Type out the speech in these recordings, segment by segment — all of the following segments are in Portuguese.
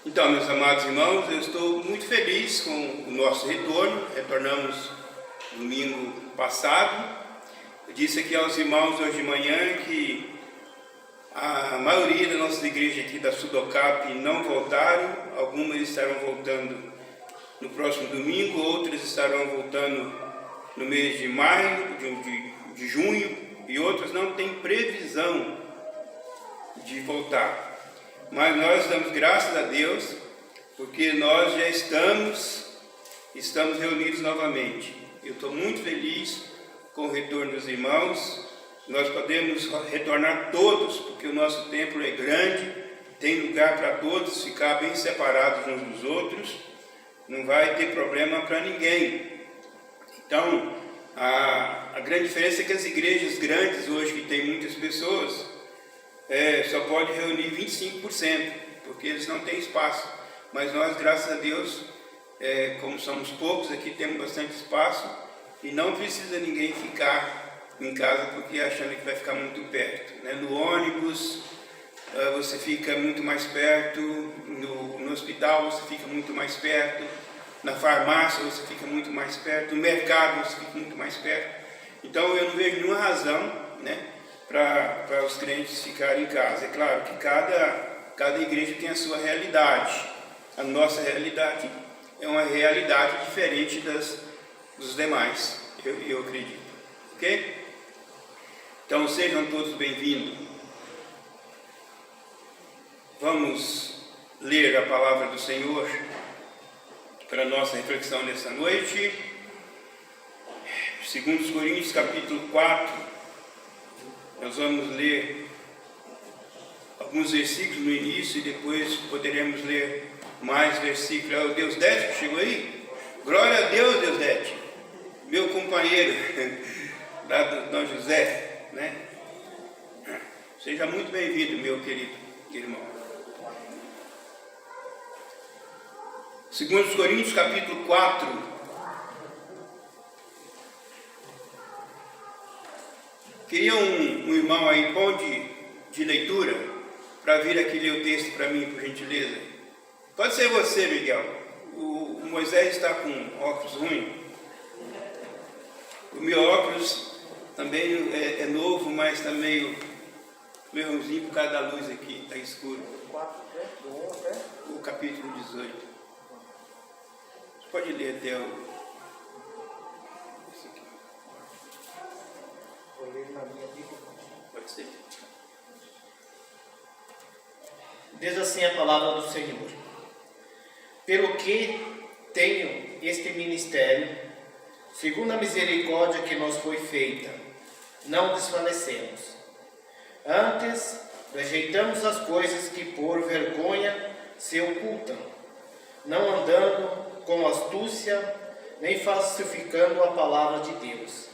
Então, meus amados irmãos, eu estou muito feliz com o nosso retorno. Retornamos domingo passado. Eu disse aqui aos irmãos hoje de manhã que a maioria das nossas igrejas aqui da Sudocap não voltaram. Algumas estarão voltando no próximo domingo, outras estarão voltando no mês de maio, de junho, e outras não têm previsão de voltar. Mas nós damos graças a Deus, porque nós já estamos reunidos novamente. Eu estou muito feliz com o retorno dos irmãos. Nós podemos retornar todos, porque o nosso templo é grande, tem lugar para todos ficar bem separados uns dos outros, não vai ter problema para ninguém. Então, a grande diferença é que as igrejas grandes hoje, que tem muitas pessoas, só pode reunir 25%, porque eles não têm espaço. Mas nós, graças a Deus, como somos poucos aqui, temos bastante espaço e não precisa ninguém ficar em casa porque achando que vai ficar muito perto, né? No ônibus você fica muito mais perto, no hospital você fica muito mais perto, na farmácia você fica muito mais perto, no mercado você fica muito mais perto. Então eu não vejo nenhuma razão, né, para os crentes ficarem em casa. É claro que cada igreja tem a sua realidade. A nossa realidade é uma realidade diferente dos demais, eu acredito. Ok? Então sejam todos bem-vindos. Vamos ler a palavra do Senhor para a nossa reflexão nessa noite. 2 Coríntios capítulo 4. Nós vamos ler alguns versículos no início e depois poderemos ler mais versículos. O Deusdete chegou aí? Glória a Deus, Deusdete, meu companheiro lá do Dom José, né? Seja muito bem-vindo, meu querido irmão. 2 Coríntios capítulo 4. Queria um irmão aí, pão de leitura, para vir aqui ler o texto para mim, por gentileza. Pode ser você, Miguel. O Moisés está com óculos ruim. O meu óculos também é novo, mas está meio ruimzinho por causa da luz aqui, está escuro. O capítulo 18. Você pode ler até o... Pode ser. Diz assim a palavra do Senhor: pelo que tenho este ministério, segundo a misericórdia que nos foi feita, não desfalecemos. Antes, rejeitamos as coisas que por vergonha se ocultam, não andando com astúcia, nem falsificando a palavra de Deus.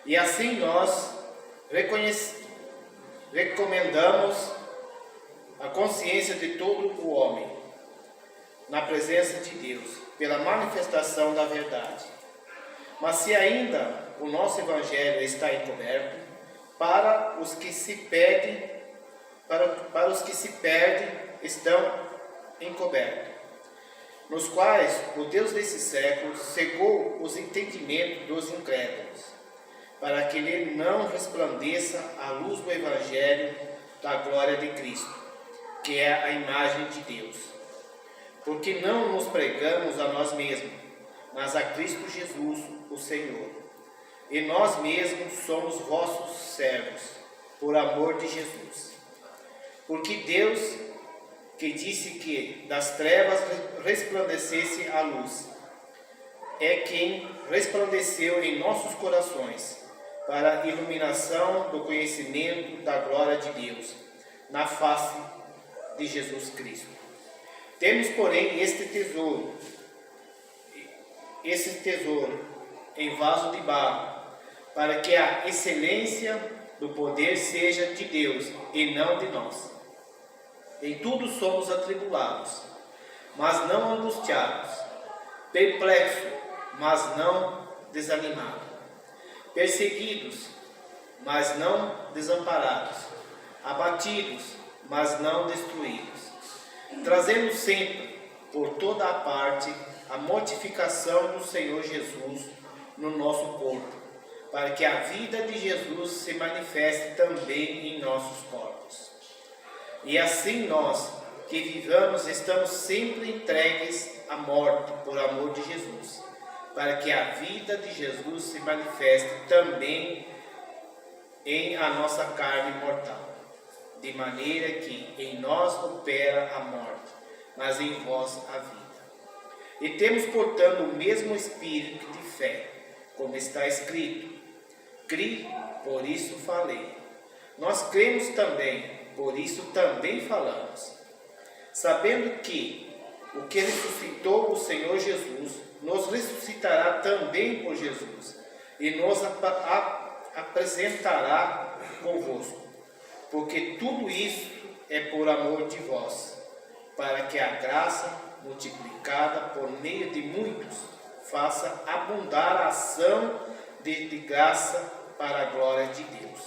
E assim nós recomendamos a consciência de todo o homem, na presença de Deus, pela manifestação da verdade. Mas se ainda o nosso Evangelho está encoberto, para os que se perdem, estão encobertos, nos quais o Deus desse século cegou os entendimentos dos incrédulos, para que lhe não resplandeça a luz do Evangelho da glória de Cristo, que é a imagem de Deus. Porque não nos pregamos a nós mesmos, mas a Cristo Jesus, o Senhor. E nós mesmos somos vossos servos, por amor de Jesus. Porque Deus, que disse que das trevas resplandecesse a luz, é quem resplandeceu em nossos corações, para a iluminação do conhecimento da glória de Deus, na face de Jesus Cristo. Temos, porém, este tesouro em vaso de barro, para que a excelência do poder seja de Deus e não de nós. Em tudo somos atribulados, mas não angustiados, perplexos, mas não desanimados, perseguidos, mas não desamparados, abatidos, mas não destruídos, trazendo sempre, por toda a parte, a mortificação do Senhor Jesus no nosso corpo, para que a vida de Jesus se manifeste também em nossos corpos. E assim nós, que vivamos, estamos sempre entregues à morte por amor de Jesus, para que a vida de Jesus se manifeste também em a nossa carne mortal, de maneira que em nós opera a morte, mas em vós a vida. E temos, portanto, o mesmo espírito de fé, como está escrito: cri, por isso falei. Nós cremos também, por isso também falamos, sabendo que o que ressuscitou o Senhor Jesus nos ressuscitará também por Jesus e nos apresentará convosco, porque tudo isso é por amor de vós, para que a graça, multiplicada por meio de muitos, faça abundar a ação de graça para a glória de Deus.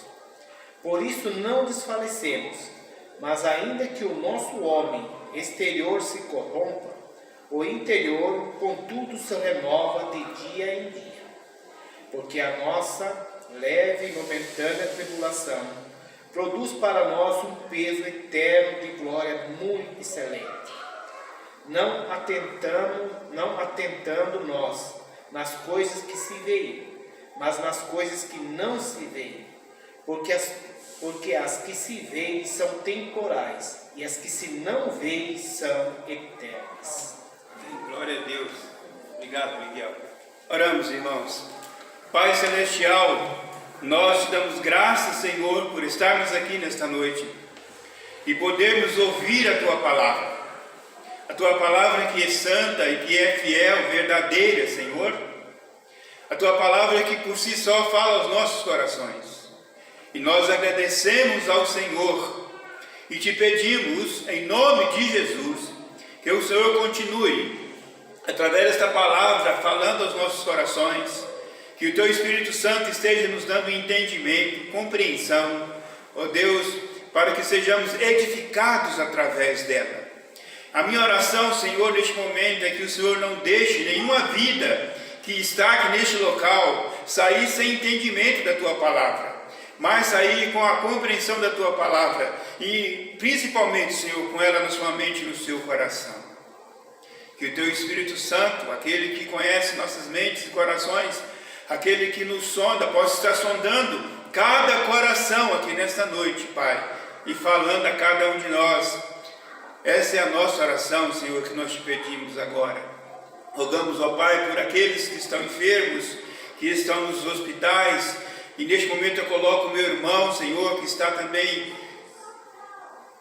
Por isso não desfalecemos, mas ainda que o nosso homem exterior se corrompa, o interior, contudo, se renova de dia em dia, porque a nossa leve e momentânea tribulação produz para nós um peso eterno de glória muito excelente. Não atentando nós nas coisas que se veem, mas nas coisas que não se veem, porque as que se veem são temporais e as que se não veem são eternas. Glória a Deus. Obrigado, Miguel. Oramos, irmãos. Pai Celestial, nós te damos graças, Senhor, por estarmos aqui nesta noite e podermos ouvir a Tua palavra. A Tua palavra que é santa e que é fiel, verdadeira, Senhor. A Tua palavra que por si só fala aos nossos corações. E nós agradecemos ao Senhor e te pedimos, em nome de Jesus, que o Senhor continue, através desta palavra, falando aos nossos corações, que o Teu Espírito Santo esteja nos dando entendimento, compreensão, ó Deus, para que sejamos edificados através dela. A minha oração, Senhor, neste momento é que o Senhor não deixe nenhuma vida que está aqui neste local sair sem entendimento da Tua palavra, mas sair com a compreensão da Tua palavra e principalmente, Senhor, com ela na sua mente e no seu coração. Que o Teu Espírito Santo, aquele que conhece nossas mentes e corações, aquele que nos sonda, possa estar sondando cada coração aqui nesta noite, Pai, e falando a cada um de nós. Essa é a nossa oração, Senhor, que nós te pedimos agora. Rogamos, ó Pai, por aqueles que estão enfermos, que estão nos hospitais, e neste momento eu coloco o meu irmão, Senhor, que está também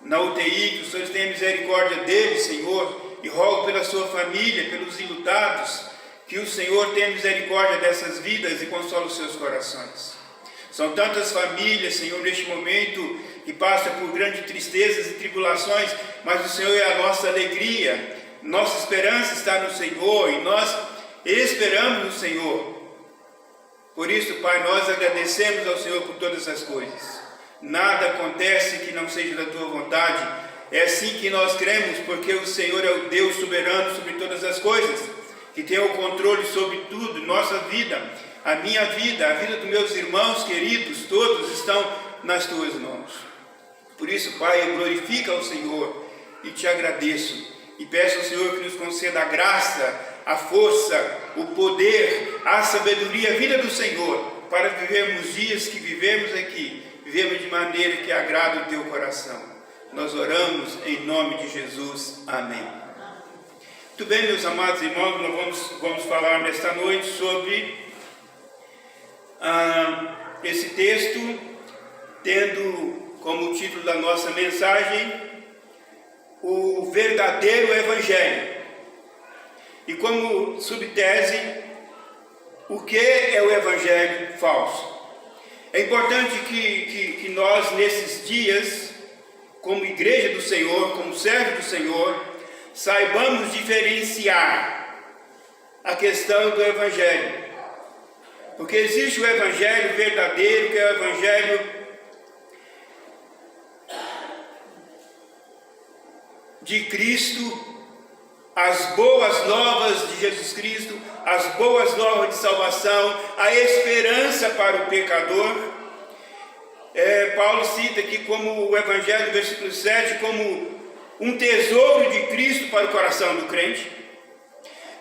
na UTI, que o Senhor tenha misericórdia dele, Senhor, e rogo pela sua família, pelos enlutados, que o Senhor tenha misericórdia dessas vidas e console os seus corações. São tantas famílias, Senhor, neste momento, que passam por grandes tristezas e tribulações, mas o Senhor é a nossa alegria, nossa esperança está no Senhor, e nós esperamos no Senhor. Por isso, Pai, nós agradecemos ao Senhor por todas essas coisas. Nada acontece que não seja da Tua vontade. É assim que nós cremos, porque o Senhor é o Deus soberano sobre todas as coisas, que tem o controle sobre tudo, nossa vida, a minha vida, a vida dos meus irmãos queridos, todos estão nas Tuas mãos. Por isso, Pai, eu glorifico ao Senhor e te agradeço, e peço ao Senhor que nos conceda a graça, a força, o poder, a sabedoria, a vida do Senhor, para vivermos os dias que vivemos aqui, vivemos de maneira que agrada o Teu coração. Nós oramos em nome de Jesus. Amém. Muito bem, meus amados irmãos, nós vamos falar nesta noite sobre esse texto, tendo como título da nossa mensagem o verdadeiro Evangelho. E como subtese, o que é o Evangelho falso? É importante que nós, nesses dias, como igreja do Senhor, como servos do Senhor, saibamos diferenciar a questão do Evangelho. Porque existe o Evangelho verdadeiro, que é o Evangelho de Cristo, as boas novas de Jesus Cristo, as boas novas de salvação, a esperança para o pecador. Paulo cita aqui como o Evangelho, versículo 7, como um tesouro de Cristo para o coração do crente.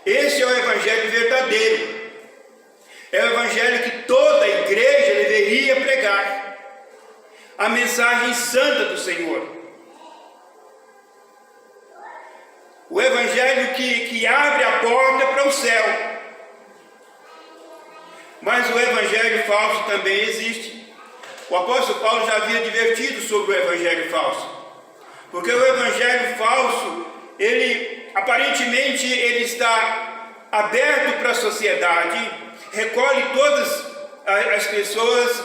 Esse é o Evangelho verdadeiro. É o Evangelho que toda a igreja deveria pregar. A mensagem santa do Senhor. O Evangelho que abre a porta para o céu. Mas o Evangelho falso também existe. O apóstolo Paulo já havia advertido sobre o Evangelho falso. Porque o Evangelho falso, aparentemente ele está aberto para a sociedade, recolhe todas as pessoas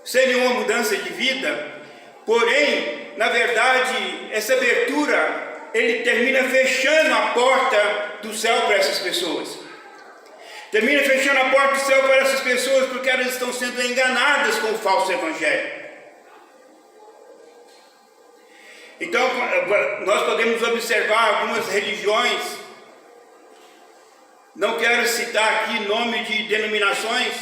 sem nenhuma mudança de vida. Porém, na verdade, essa abertura, ele termina fechando a porta do céu para essas pessoas. Termina fechando a porta do céu para essas pessoas porque elas estão sendo enganadas com o falso evangelho. Então, nós podemos observar algumas religiões, não quero citar aqui nome de denominações,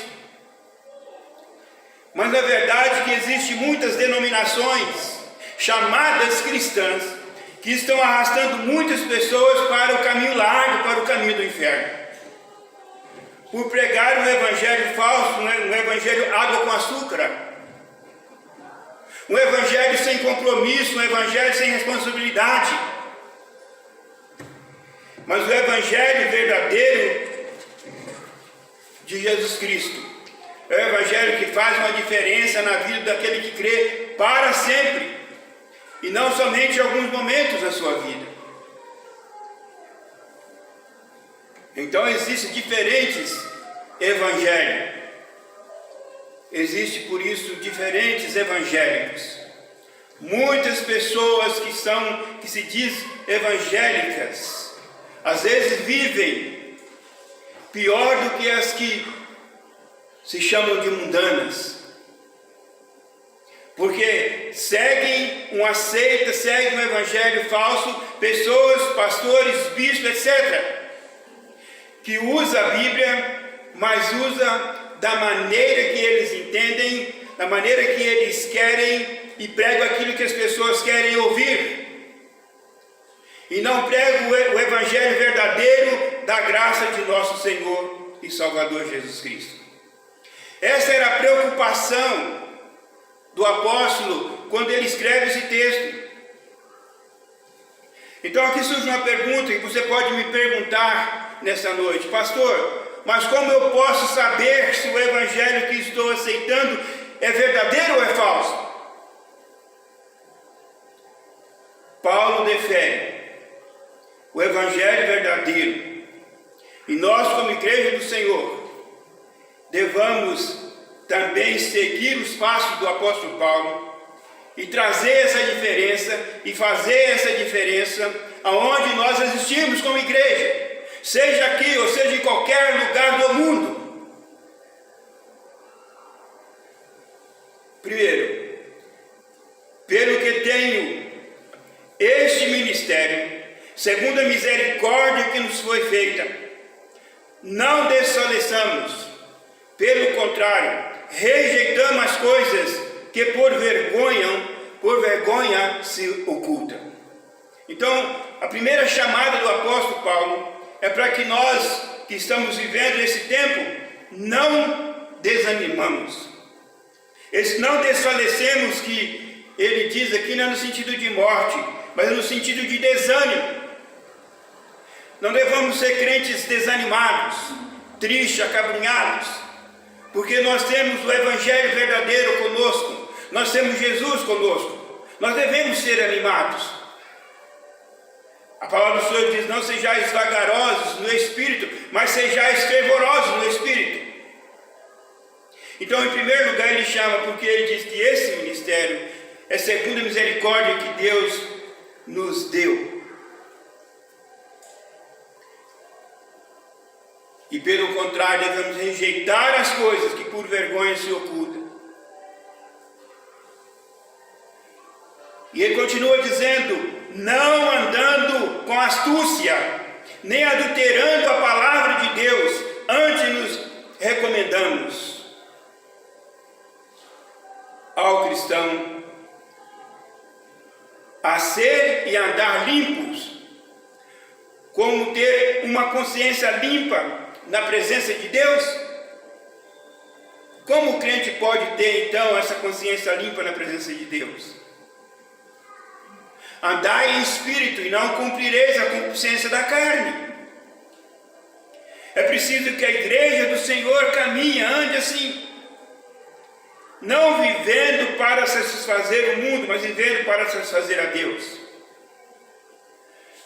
mas na verdade que existem muitas denominações chamadas cristãs que estão arrastando muitas pessoas para o caminho largo, para o caminho do inferno. Por pregar um evangelho falso, um evangelho água com açúcar. Um evangelho sem compromisso, um evangelho sem responsabilidade. Mas o evangelho verdadeiro de Jesus Cristo é o evangelho que faz uma diferença na vida daquele que crê para sempre. E não somente em alguns momentos da sua vida. Então existem diferentes evangelhos. Existem por isso diferentes evangélicos. Muitas pessoas que se diz evangélicas, às vezes vivem pior do que as que se chamam de mundanas. Porque seguem uma seita, seguem um evangelho falso, pessoas, pastores, bispos, etc. Que usa a Bíblia, mas usa da maneira que eles entendem, da maneira que eles querem, e pregam aquilo que as pessoas querem ouvir. E não pregam o evangelho verdadeiro da graça de nosso Senhor e Salvador Jesus Cristo. Essa era a preocupação do apóstolo quando ele escreve esse texto. Então aqui surge uma pergunta que você pode me perguntar nessa noite: pastor, mas como eu posso saber se o evangelho que estou aceitando é verdadeiro ou é falso? Paulo defende o evangelho verdadeiro, e nós, como igreja do Senhor, devamos também seguir os passos do apóstolo Paulo e trazer essa diferença e fazer essa diferença aonde nós existimos como igreja, seja aqui ou seja em qualquer lugar do mundo. Primeiro, pelo que tenho este ministério, segundo a misericórdia que nos foi feita, não desfaleçamos, pelo contrário, rejeitamos as coisas que por vergonha se ocultam. Então, a primeira chamada do apóstolo Paulo é para que nós, que estamos vivendo esse tempo, não desanimamos. Não desfalecemos, que ele diz aqui não é no sentido de morte, mas é no sentido de desânimo. Não devemos ser crentes desanimados, tristes, acabrunhados, porque nós temos o evangelho verdadeiro conosco, nós temos Jesus conosco, nós devemos ser animados. A palavra do Senhor diz: não sejais vagarosos no espírito, mas sejais fervorosos no espírito. Então, em primeiro lugar, ele chama, porque ele diz que esse ministério é segundo a misericórdia que Deus nos deu. E pelo contrário, devemos rejeitar as coisas que por vergonha se ocultam. E ele continua dizendo: não andando com astúcia, nem adulterando a palavra de Deus, antes nos recomendamos ao cristão a ser e andar limpos, como ter uma consciência limpa na presença de Deus. Como o crente pode ter então essa consciência limpa na presença de Deus? Andai em espírito e não cumprireis a concupiscência da carne. É preciso que a igreja do Senhor caminhe, ande assim, não vivendo para satisfazer o mundo, mas vivendo para satisfazer a Deus.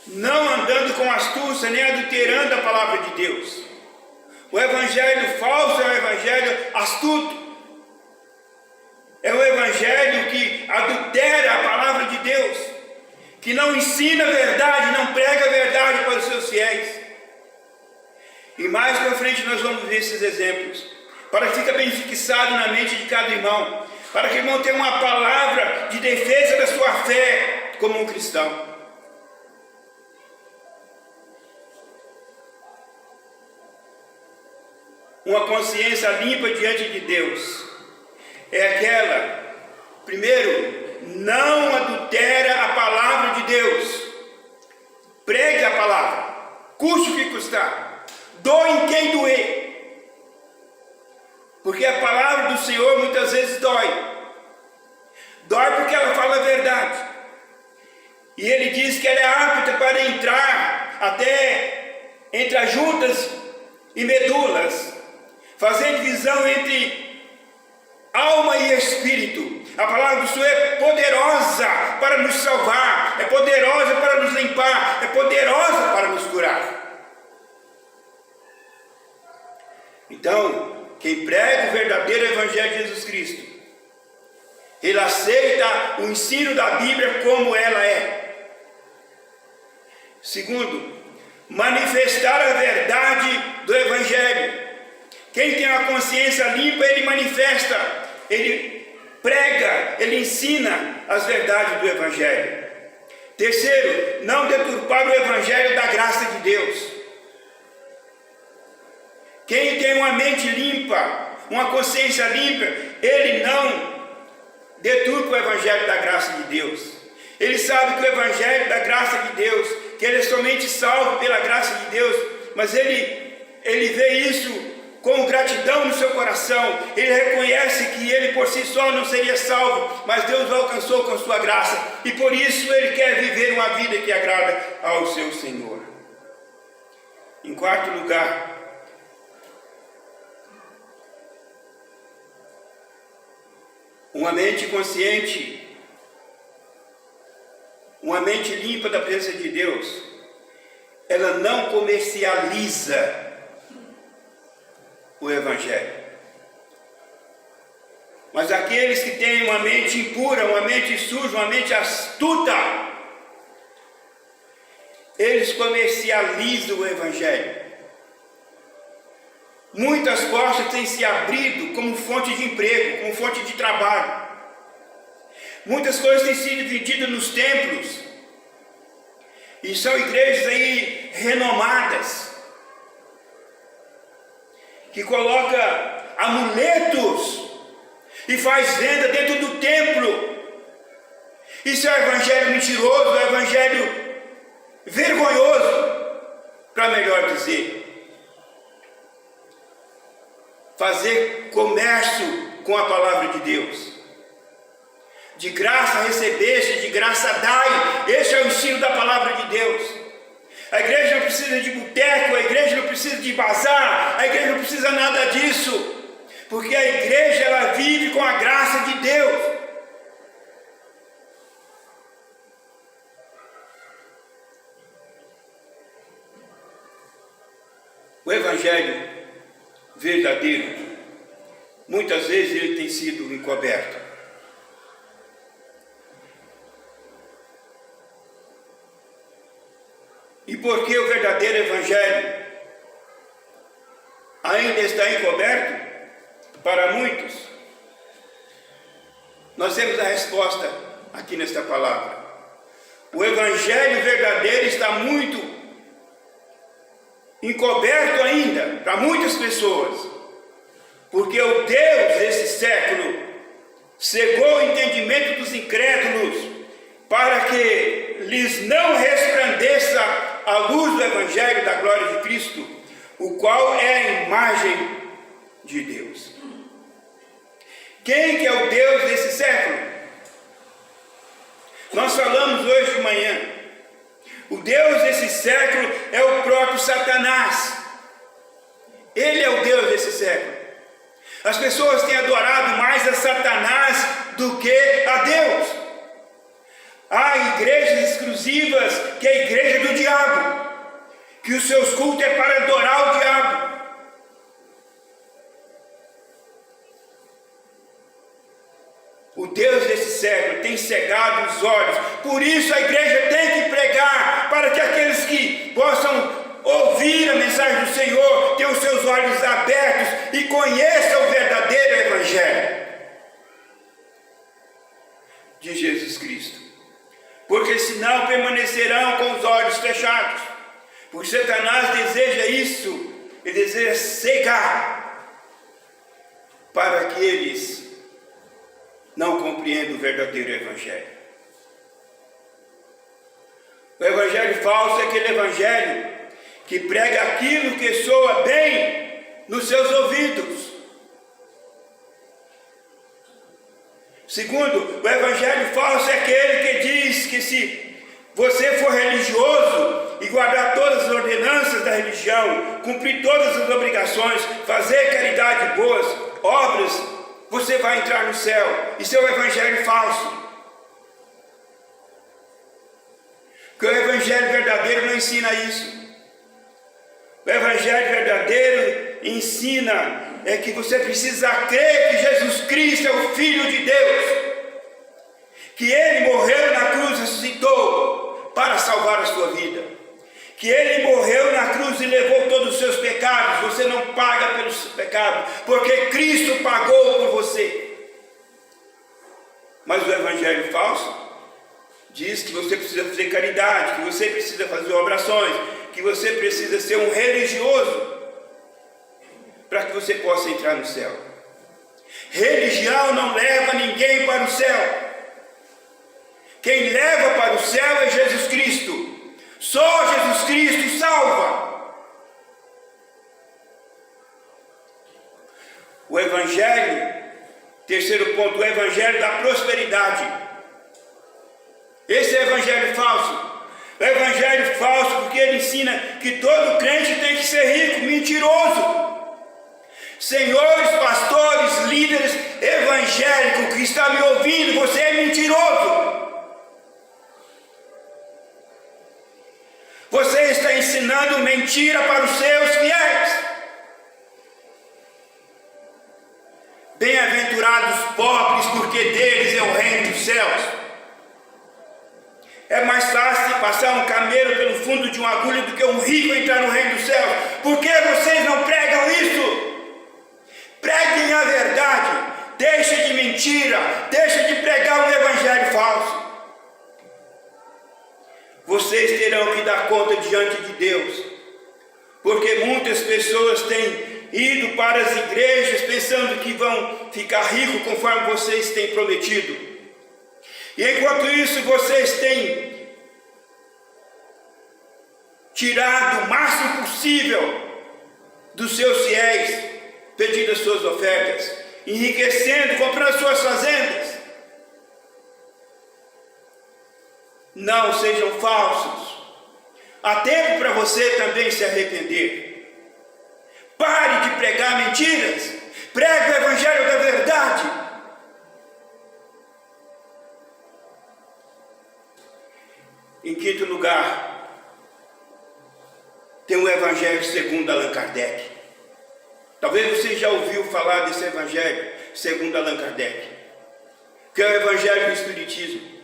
Não andando com astúcia, nem adulterando a palavra de Deus. O evangelho falso é um evangelho astuto. É um evangelho que adultera a palavra de Deus, que não ensina a verdade, não prega a verdade para os seus fiéis. E mais para frente nós vamos ver esses exemplos, para que fique bem fixado na mente de cada irmão, para que o irmão tenha uma palavra de defesa da sua fé como um cristão. Uma consciência limpa diante de Deus é aquela, primeiro, não adultera a palavra de Deus. Pregue a palavra, custe o que custar, doe quem doer, porque a palavra do Senhor muitas vezes dói porque ela fala a verdade, e Ele diz que ela é apta para entrar até entre as juntas e medulas, fazendo divisão entre alma e espírito. A palavra do Senhor é poderosa para nos salvar, é poderosa para nos limpar, é poderosa para nos curar. Então, quem prega o verdadeiro evangelho de Jesus Cristo, ele aceita o ensino da Bíblia como ela é. Segundo, manifestar a verdade do evangelho. Quem tem uma consciência limpa, ele manifesta, ele prega, ele ensina as verdades do evangelho. Terceiro, não deturpar o evangelho da graça de Deus. Quem tem uma mente limpa, uma consciência limpa, ele não deturpa o evangelho da graça de Deus. Ele sabe que o evangelho da graça de Deus, que ele é somente salvo pela graça de Deus, mas ele vê isso com gratidão no seu coração. Ele reconhece que ele por si só não seria salvo, mas Deus o alcançou com sua graça, e por isso ele quer viver uma vida que agrada ao seu Senhor. Em quarto lugar, uma mente consciente, uma mente limpa da presença de Deus, ela não comercializa o evangelho. Mas aqueles que têm uma mente impura, uma mente suja, uma mente astuta, eles comercializam o evangelho. Muitas portas têm se abrido como fonte de emprego, como fonte de trabalho. Muitas coisas têm sido vendidas nos templos, e são igrejas aí renomadas, que coloca amuletos e faz venda dentro do templo. Isso é um evangelho mentiroso, é um evangelho vergonhoso, para melhor dizer. Fazer comércio com a palavra de Deus. De graça recebeste, de graça dai. Esse é o ensino da palavra de Deus. A igreja não precisa de boteco, a igreja não precisa de bazar, a igreja não precisa nada disso, porque a igreja ela vive com a graça de Deus. O evangelho verdadeiro, muitas vezes ele tem sido encoberto. E por que o verdadeiro evangelho ainda está encoberto para muitos? Nós temos a resposta aqui nesta palavra. o evangelho verdadeiro está muito encoberto ainda para muitas pessoas, porque o Deus desse século cegou o entendimento dos incrédulos para que lhes não resplandeça a luz do evangelho da glória de Cristo, o qual é a imagem de Deus. Quem que é o Deus desse século? Nós falamos hoje de manhã. O Deus desse século é o próprio Satanás. Ele é o Deus desse século. As pessoas têm adorado mais a Satanás do que a Deus. Há igrejas exclusivas que é a igreja do diabo, que os seus cultos é para adorar o diabo. O Deus desse século tem cegado os olhos. Por isso a igreja tem que pregar, para que aqueles que possam ouvir a mensagem do Senhor tenham os seus olhos abertos e conheçam o verdadeiro evangelho de Jesus Cristo. Porque senão permanecerão com os olhos fechados. Porque Satanás deseja isso, ele deseja cegar, para que eles não compreendam o verdadeiro evangelho. O evangelho falso é aquele evangelho que prega aquilo que soa bem nos seus ouvidos. Segundo, o evangelho falso é aquele que diz que se você for religioso e guardar todas as ordenanças da religião, cumprir todas as obrigações, fazer caridade, boas obras, você vai entrar no céu. Isso é o evangelho falso. Porque o evangelho verdadeiro não ensina isso. O evangelho verdadeiro ensina que você precisa crer que Jesus Cristo é o Filho de Deus, que Ele morreu na cruz e ressuscitou para salvar a sua vida, que Ele morreu na cruz e levou todos os seus pecados. Você não paga pelos seus pecados, porque Cristo pagou por você. Mas o evangelho falso diz que você precisa fazer caridade, que você precisa fazer orações, que você precisa ser um religioso para que você possa entrar no céu. Religião não leva ninguém para o céu. Quem leva para o céu é Jesus Cristo. Só Jesus Cristo salva. O evangelho, terceiro ponto, o evangelho da prosperidade. Esse é o evangelho falso. O evangelho falso porque ele ensina que todo crente tem que ser rico, mentiroso. Senhores, pastores, líderes evangélicos que estão me ouvindo, você é mentiroso. Você está ensinando mentira para os seus fiéis. Bem-aventurados os pobres, porque deles é o reino dos céus. É mais fácil passar um camelo pelo fundo de uma agulha do que um rico entrar no reino dos céus. Por que vocês não pregam isso? Preguem a verdade. Deixe de mentira. Deixe de pregar um evangelho falso. Vocês terão que dar conta diante de Deus, porque muitas pessoas têm ido para as igrejas pensando que vão ficar ricos conforme vocês têm prometido, e enquanto isso vocês têm tirado o máximo possível dos seus fiéis, pedindo as suas ofertas, enriquecendo, comprando suas fazendas. Não sejam falsos. Há tempo para você também se arrepender. Pare de pregar mentiras. Pregue o evangelho da verdade. Em quinto lugar, tem o evangelho segundo Allan Kardec. Talvez você já ouviu falar desse evangelho segundo Allan Kardec, que é o evangelho do Espiritismo.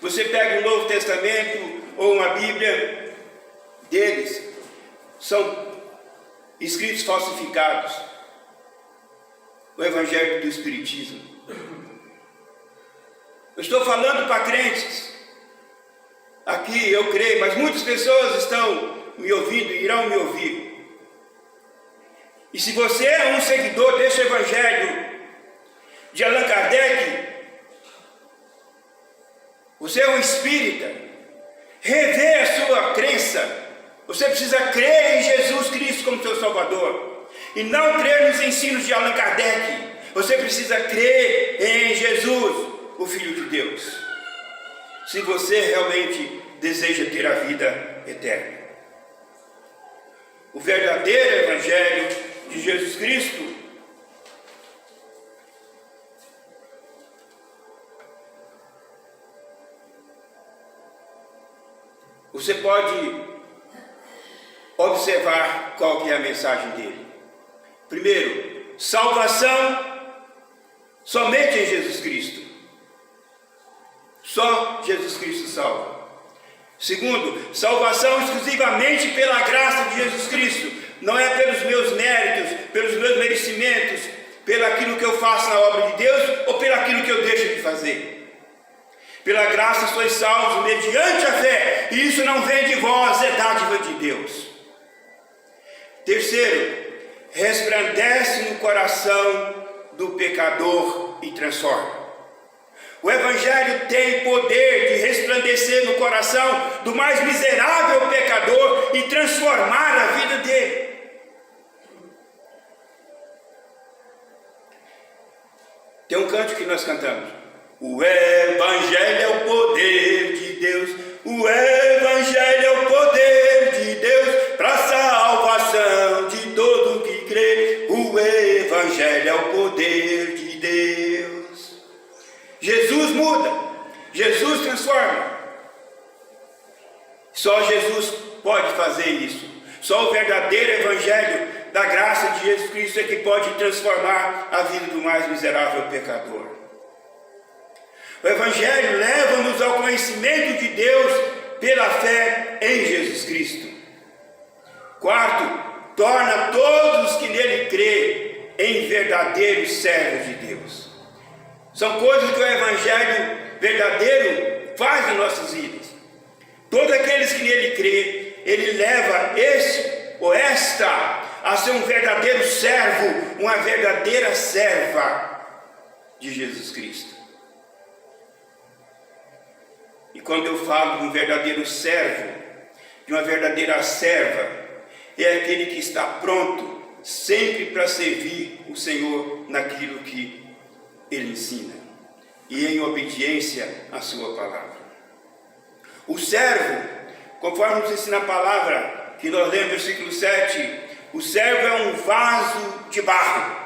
Você pega o Novo Testamento ou uma Bíblia deles, são escritos falsificados. O evangelho do Espiritismo. Eu estou falando para crentes. aqui, eu creio, mas muitas pessoas estão me ouvindo e irão me ouvir. E se você é um seguidor deste Evangelho de Allan Kardec, você é um espírita, revê a sua crença. Você precisa crer em Jesus Cristo como seu Salvador e não crer nos ensinos de Allan Kardec. Você precisa crer em Jesus, o Filho de Deus, se você realmente deseja ter a vida eterna. O verdadeiro Evangelho de Jesus Cristo você pode observar qual que é a mensagem dele. Primeiro, salvação somente em Jesus Cristo. Só Jesus Cristo salva. Segundo, salvação exclusivamente pela graça de Jesus Cristo. Não é pelos meus méritos, pelos meus merecimentos, pelo aquilo que eu faço na obra de Deus ou pelo aquilo que eu deixo de fazer. Pela graça sois salvos mediante a fé, e isso não vem de vós, é dádiva de Deus. Terceiro, resplandece no coração do pecador e transforma. O Evangelho tem poder de resplandecer no coração do mais miserável pecador e transformar a vida dele. Tem um canto que nós cantamos. O Evangelho é o poder de Deus. O Evangelho é o poder de Deus para a salvação de todo que crê. O Evangelho é o poder de Deus. Jesus muda, Jesus transforma. Só Jesus pode fazer isso. Só o verdadeiro Evangelho da graça de Jesus Cristo é que pode transformar a vida do mais miserável pecador. O Evangelho leva-nos ao conhecimento de Deus pela fé em Jesus Cristo. Quarto, torna todos que nele crê em verdadeiros servos de Deus. São coisas que o Evangelho verdadeiro faz em nossas vidas. Todos aqueles que nele crê, ele leva este ou esta a ser um verdadeiro servo, uma verdadeira serva de Jesus Cristo. E quando eu falo de um verdadeiro servo, de uma verdadeira serva, é aquele que está pronto sempre para servir o Senhor naquilo que Ele ensina e em obediência à sua palavra. O servo, conforme nos ensina a palavra que nós lemos no versículo 7, o servo é um vaso de barro.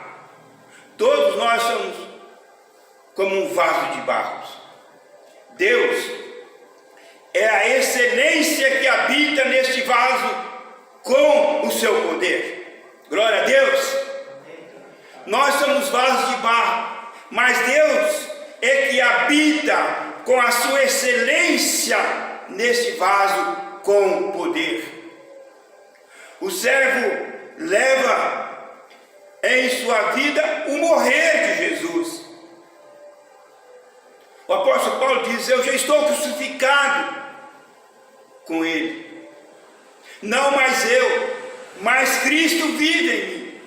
Todos nós somos como um vaso de barro. Deus é a excelência que habita neste vaso com o seu poder. Glória a Deus. Nós somos vasos de barro, mas Deus é que habita com a sua excelência neste vaso com poder. O servo leva em sua vida o morrer de Jesus. O apóstolo Paulo diz: eu já estou crucificado com ele. Não mais eu, mas Cristo vive em mim.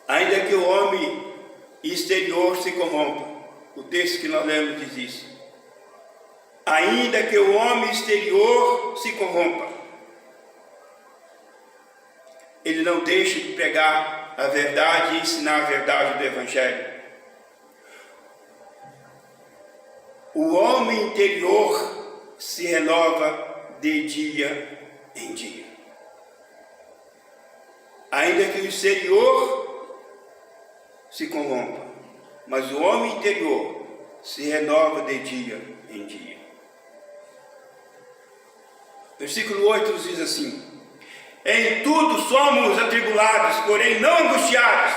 Ainda que o homem exterior se corrompa, o texto que nós lemos diz isso. Ainda que o homem exterior se corrompa, ele não deixa de pregar a verdade e ensinar a verdade do Evangelho. O homem interior se renova de dia em dia. Ainda que o exterior se corrompa, mas o homem interior se renova de dia em dia. Versículo 8 nos diz assim: em tudo somos atribulados, porém não angustiados,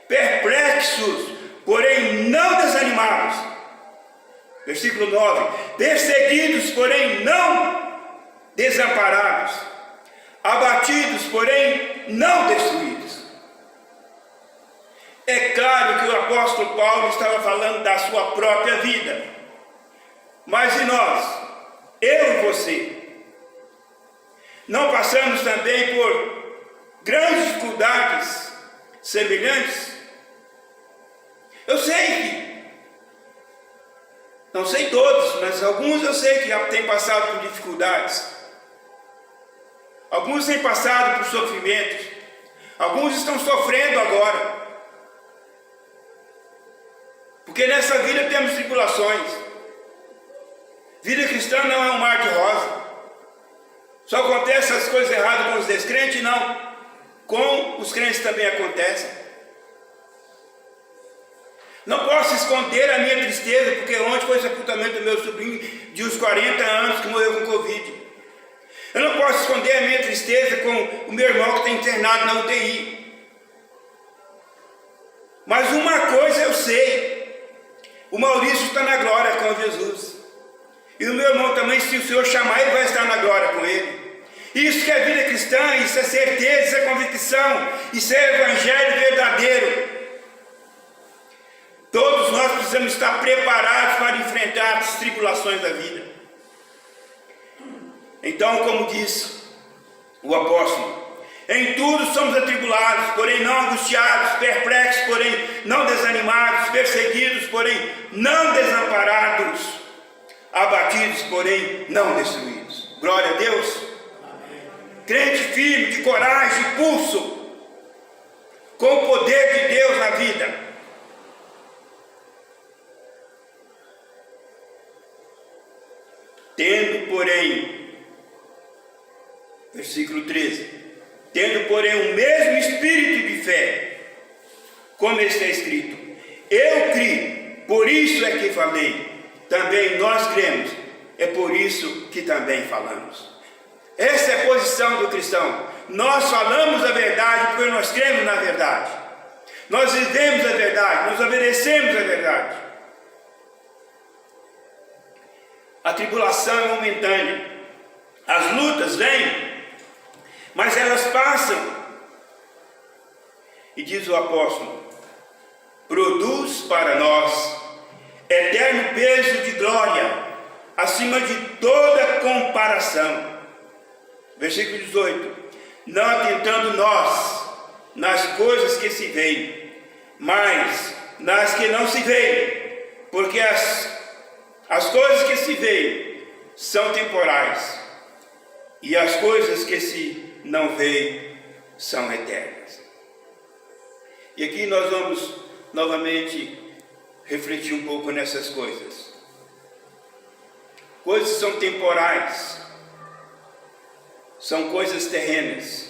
perplexos, porém não desanimados. Versículo 9: perseguidos, porém não desamparados, abatidos, porém não destruídos. apóstolo Paulo estava falando da sua própria vida. Mas e nós? Eu e você? Não passamos também por grandes dificuldades semelhantes? Eu sei que, não sei todos, mas alguns eu sei que já têm passado por dificuldades. Alguns têm passado por sofrimentos. Alguns estão sofrendo agora. Porque nessa vida temos tribulações. Vida cristã não é um mar de rosa. Só acontecem as coisas erradas com os descrentes? Não. Com os crentes também acontecem. Não posso esconder a minha tristeza, porque ontem foi o sepultamento do meu sobrinho de uns 40 anos que morreu com Covid. Eu não posso esconder a minha tristeza com o meu irmão que está internado na UTI. Mas uma coisa eu sei: o Maurício está na glória com Jesus. E o meu irmão também, se o Senhor chamar, ele vai estar na glória com ele. Isso que é vida cristã, isso é certeza, isso é convicção, isso é evangelho verdadeiro. Todos nós precisamos estar preparados para enfrentar as tribulações da vida. Então, como diz o apóstolo, em tudo somos atribulados, porém não angustiados, perplexos, porém não desanimados, perseguidos, porém não desamparados, abatidos, porém não destruídos. Glória a Deus. Amém. Crente firme, de coragem, de pulso, com o poder de Deus na vida. Tendo, porém, versículo 13, tendo, porém, o mesmo espírito de fé, como está escrito, eu criei, por isso é que falei, também nós cremos, é por isso que também falamos. Essa é a posição do cristão. Nós falamos a verdade porque nós cremos na verdade. Nós vivemos a verdade, nós obedecemos a verdade. A tribulação é momentânea, as lutas vêm, mas elas passam. E diz o apóstolo, produz para nós eterno peso de glória, acima de toda comparação. Versículo 18, não atentando nós nas coisas que se veem, mas nas que não se veem, porque as coisas que se veem são temporais, e as coisas que se não veem são eternas. E aqui nós vamos novamente refletir um pouco nessas coisas. Coisas são temporais, são coisas terrenas,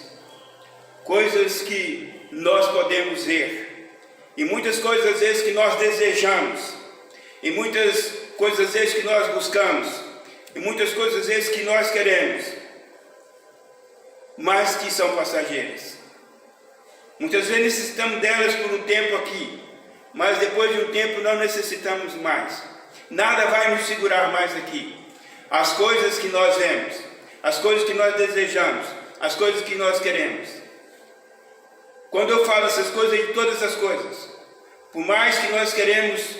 coisas que nós podemos ver, e muitas coisas às vezes que nós desejamos, e muitas coisas às vezes que nós buscamos, e muitas coisas às vezes que nós queremos, mas que são passageiras. Muitas vezes necessitamos delas por um tempo aqui, mas depois de um tempo não necessitamos mais. Nada vai nos segurar mais aqui. As coisas que nós vemos, as coisas que nós desejamos, as coisas que nós queremos. Quando eu falo essas coisas, de todas as coisas, por mais que nós queremos